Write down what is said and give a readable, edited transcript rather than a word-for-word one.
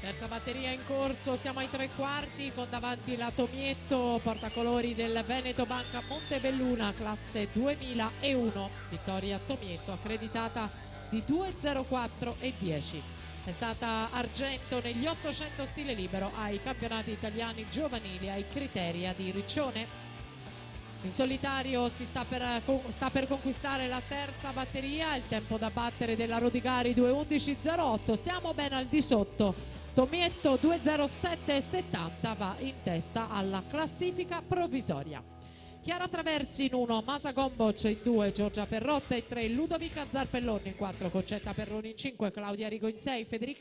Terza batteria in corso, siamo ai 3/4 con davanti la Tomietto, portacolori del Veneto Banca Montebelluna, classe 2001. Vittoria Tomietto accreditata di 2,04 e 10. È stata argento negli 800 stile libero ai campionati italiani giovanili ai Criteria di Riccione. In solitario sta per conquistare la terza batteria, il tempo da battere della Rodigari 2:11.08, siamo ben al di sotto. Tomietto 2:07.70 va in testa alla classifica provvisoria. Chiara Traversi in 1, Masa Gomboc in 2, Giorgia Perrotta in 3, Ludovica Zarpelloni in 4, Concetta Perroni in 5, Claudia Rigo in 6, Federica